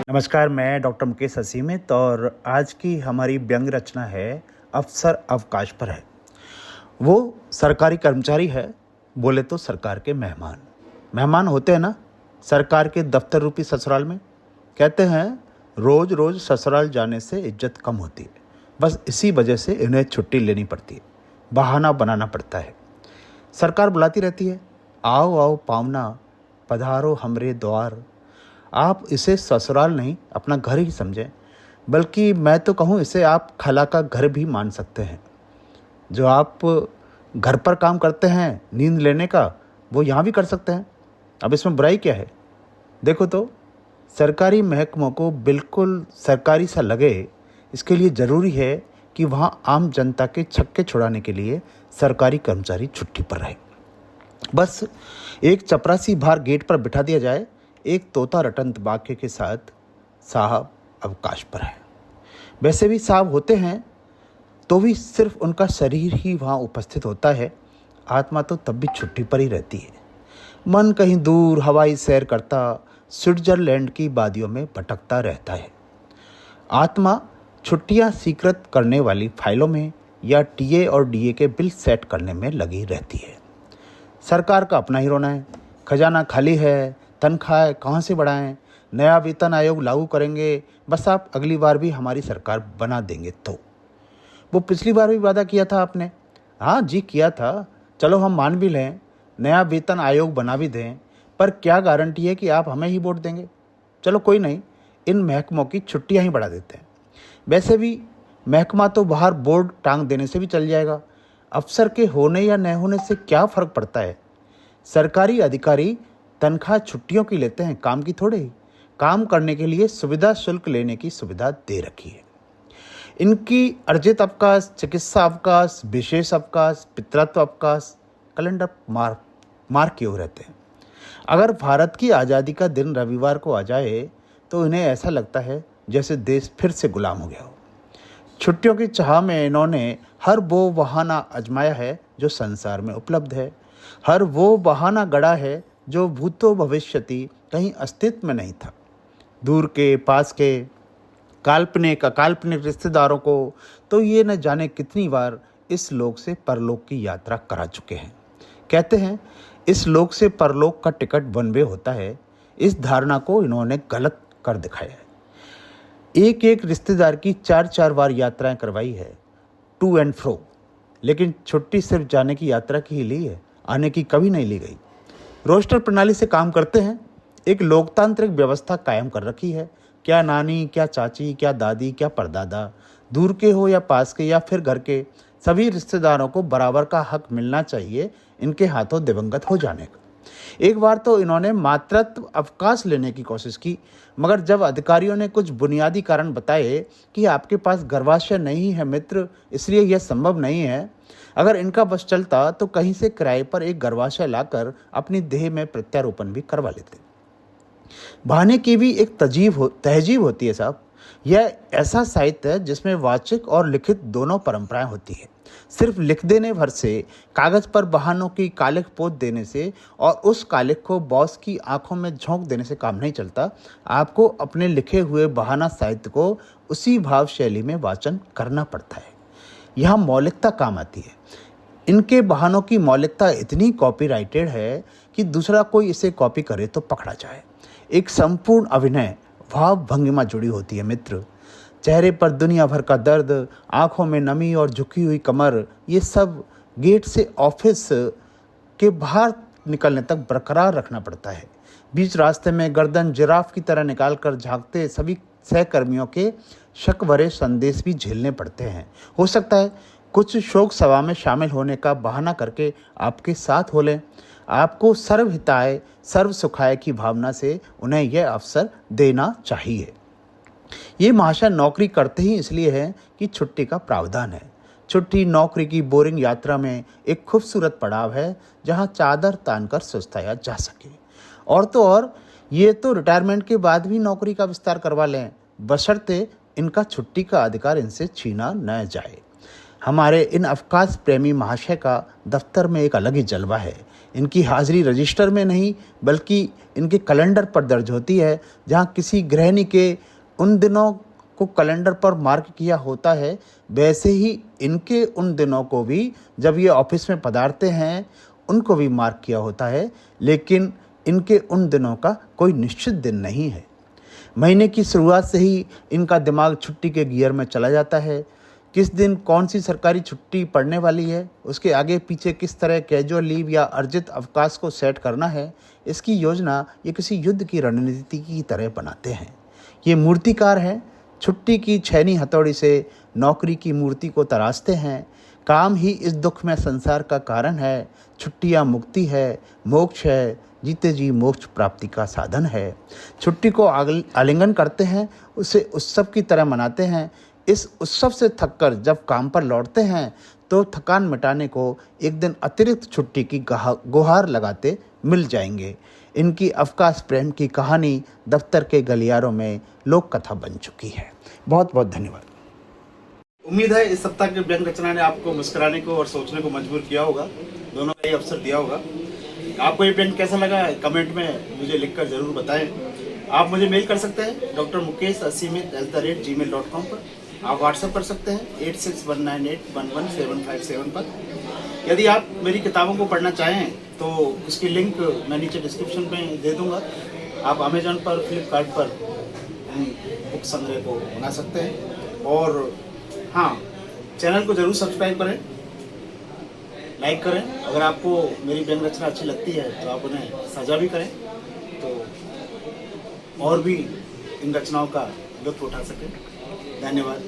नमस्कार, मैं डॉक्टर मुकेश असीमित और आज की हमारी व्यंग्य रचना है अफसर अवकाश पर है। वो सरकारी कर्मचारी है, बोले तो सरकार के मेहमान। मेहमान होते हैं ना सरकार के दफ्तर रूपी ससुराल में। कहते हैं रोज रोज ससुराल जाने से इज्जत कम होती है, बस इसी वजह से इन्हें छुट्टी लेनी पड़ती है, बहाना बनाना पड़ता है। सरकार बुलाती रहती है, आओ आओ पावना, पधारो हमरे द्वार। आप इसे ससुराल नहीं अपना घर ही समझें, बल्कि मैं तो कहूँ इसे आप खला का घर भी मान सकते हैं। जो आप घर पर काम करते हैं नींद लेने का, वो यहाँ भी कर सकते हैं। अब इसमें बुराई क्या है? देखो तो सरकारी महकमों को बिल्कुल सरकारी सा लगे, इसके लिए ज़रूरी है कि वहाँ आम जनता के छक्के छुड़ाने के लिए सरकारी कर्मचारी छुट्टी पर रहे। बस एक चपरासी बाहर गेट पर बिठा दिया जाए, एक तोता रटंत वाक्य के साथ, साहब अवकाश पर है। वैसे भी साहब होते हैं तो भी सिर्फ उनका शरीर ही वहाँ उपस्थित होता है, आत्मा तो तब भी छुट्टी पर ही रहती है। मन कहीं दूर हवाई सैर करता स्विट्जरलैंड की वादियों में भटकता रहता है। आत्मा छुट्टियाँ स्वीकृत करने वाली फाइलों में या टीए और डीए के बिल सेट करने में लगी रहती है। सरकार का अपना ही रोना है, खजाना खाली है, तनख्वाह कहाँ से बढ़ाएं, नया वेतन आयोग लागू करेंगे, बस आप अगली बार भी हमारी सरकार बना देंगे तो। वो पिछली बार भी वादा किया था आपने। हाँ जी किया था, चलो हम मान भी लें, नया वेतन आयोग बना भी दें, पर क्या गारंटी है कि आप हमें ही वोट देंगे? चलो कोई नहीं, इन महकमों की छुट्टियाँ ही बढ़ा देते हैं। वैसे भी महकमा तो बाहर बोर्ड टांग देने से भी चल जाएगा। अफसर के होने या न होने से क्या फ़र्क पड़ता है? सरकारी अधिकारी तनख्वाह छुट्टियों की लेते हैं, काम की थोड़े ही। काम करने के लिए सुविधा शुल्क लेने की सुविधा दे रखी है। इनकी अर्जित अवकाश, चिकित्सा अवकाश, विशेष अवकाश, पितृत्व अवकाश कैलेंडर मार क्यों रहते हैं? अगर भारत की आज़ादी का दिन रविवार को आ जाए तो इन्हें ऐसा लगता है जैसे देश फिर से गुलाम हो गया हो। छुट्टियों की चाह में इन्होंने हर वो बहाना आजमाया है जो संसार में उपलब्ध है, हर वो बहाना गढ़ा है जो भूतो भविष्यति कहीं अस्तित्व में नहीं था। दूर के पास के काल्पनिक अकाल्पनिक रिश्तेदारों को तो ये न जाने कितनी बार इस लोक से परलोक की यात्रा करा चुके हैं। कहते हैं इस लोक से परलोक का टिकट वन वे होता है। इस धारणा को इन्होंने गलत कर दिखाया है। एक एक रिश्तेदार की 4-4 बार यात्राएं करवाई है, टू एंड फ्रो, लेकिन छुट्टी सिर्फ जाने की यात्रा की ही ली है, आने की कभी नहीं ली गई। रोस्टर प्रणाली से काम करते हैं, एक लोकतांत्रिक व्यवस्था कायम कर रखी है। क्या नानी, क्या चाची, क्या दादी, क्या परदादा, दूर के हो या पास के या फिर घर के, सभी रिश्तेदारों को बराबर का हक मिलना चाहिए इनके हाथों दिवंगत हो जाने का। एक बार तो इन्होंने मातृत्व अवकाश लेने की कोशिश की, मगर जब अधिकारियों ने कुछ बुनियादी कारण बताए कि आपके पास गर्भाशय नहीं है मित्र, इसलिए यह संभव नहीं है, अगर इनका बस चलता तो कहीं से किराए पर एक गर्भाशय लाकर अपनी देह में प्रत्यारोपण भी करवा लेते। बहाने की भी एक तहजीब होती है साहब। यह ऐसा साहित्य है जिसमें वाचिक और लिखित दोनों परंपराएं होती है। सिर्फ लिख देने भर से, कागज पर बहानों की कालिख पोत देने से और उस कालिख को बॉस की आंखों में झोंक देने से काम नहीं चलता। आपको अपने लिखे हुए बहाना साहित्य को उसी भाव शैली में वाचन करना पड़ता है। यहाँ मौलिकता काम आती है। इनके बहानों की मौलिकता इतनी कॉपीराइटेड है कि दूसरा कोई इसे कॉपी करे तो पकड़ा जाए। एक संपूर्ण अभिनय भाव भंगिमा जुड़ी होती है मित्र। चेहरे पर दुनिया भर का दर्द, आंखों में नमी और झुकी हुई कमर, ये सब गेट से ऑफिस के बाहर निकलने तक बरकरार रखना पड़ता है। बीच रास्ते में गर्दन जिराफ की तरह निकालकर झांकते सभी सहकर्मियों के शक भरे संदेश भी झेलने पड़ते हैं। हो सकता है कुछ शोक सभा में शामिल होने का बहाना करके आपके साथ हो लें। आपको सर्वहिताय सर्व सुखाय की भावना से उन्हें यह अवसर देना चाहिए। ये महाशय नौकरी करते ही इसलिए है कि छुट्टी का प्रावधान है। छुट्टी नौकरी की बोरिंग यात्रा में एक खूबसूरत पड़ाव है जहां चादर तानकर सुस्ताया जा सके। और तो और ये तो रिटायरमेंट के बाद भी नौकरी का विस्तार करवा लें, बशर्ते इनका छुट्टी का अधिकार इनसे छीना न जाए। हमारे इन अवकाश प्रेमी महाशय का दफ्तर में एक अलग ही जलवा है। इनकी हाजिरी रजिस्टर में नहीं बल्कि इनके कैलेंडर पर दर्ज होती है। जहाँ किसी गृहिणी के उन दिनों को कैलेंडर पर मार्क किया होता है, वैसे ही इनके उन दिनों को भी जब ये ऑफिस में पधारते हैं उनको भी मार्क किया होता है। लेकिन इनके उन दिनों का कोई निश्चित दिन नहीं है। महीने की शुरुआत से ही इनका दिमाग छुट्टी के गियर में चला जाता है। किस दिन कौन सी सरकारी छुट्टी पड़ने वाली है, उसके आगे पीछे किस तरह कैजुअल लीव या अर्जित अवकाश को सेट करना है, इसकी योजना ये किसी युद्ध की रणनीति की तरह बनाते हैं। ये मूर्तिकार हैं, छुट्टी की छैनी हथौड़ी से नौकरी की मूर्ति को तराशते हैं। काम ही इस दुख में संसार का कारण है। छुट्टियाँ मुक्ति है, मोक्ष है, जीते जी मोक्ष प्राप्ति का साधन है। छुट्टी को आलिंगन करते हैं, उसे उत्सव की तरह मनाते हैं। इस उत्सव से थककर जब काम पर लौटते हैं तो थकान मिटाने को एक दिन अतिरिक्त छुट्टी की गुहार लगाते मिल जाएंगे। इनकी अवकाश प्रेम की कहानी दफ्तर के गलियारों में लोक कथा बन चुकी है। बहुत बहुत धन्यवाद। उम्मीद है इस सप्ताह के व्यंग रचना ने आपको मुस्कुराने को और सोचने को मजबूर किया होगा, दोनों का ही अवसर दिया होगा। आपको ये व्यंग कैसा लगा कमेंट में मुझे लिखकर ज़रूर बताएं। आप मुझे मेल कर सकते हैं drmukesh80@gmail.com पर। आप व्हाट्सएप कर सकते हैं 8619811757 पर। यदि आप मेरी किताबों को पढ़ना चाहें तो उसकी लिंक मैं नीचे डिस्क्रिप्शन में दे दूंगा। आप अमेजॉन पर, फ्लिपकार्ट पर बुक संग्रह को बना सकते हैं। और हाँ, चैनल को ज़रूर सब्सक्राइब करें, लाइक करें। अगर आपको मेरी व्यंग रचना अच्छी लगती है तो आप उन्हें साझा भी करें, तो और भी इन रचनाओं का लुत्फ उठा सकें। धन्यवाद।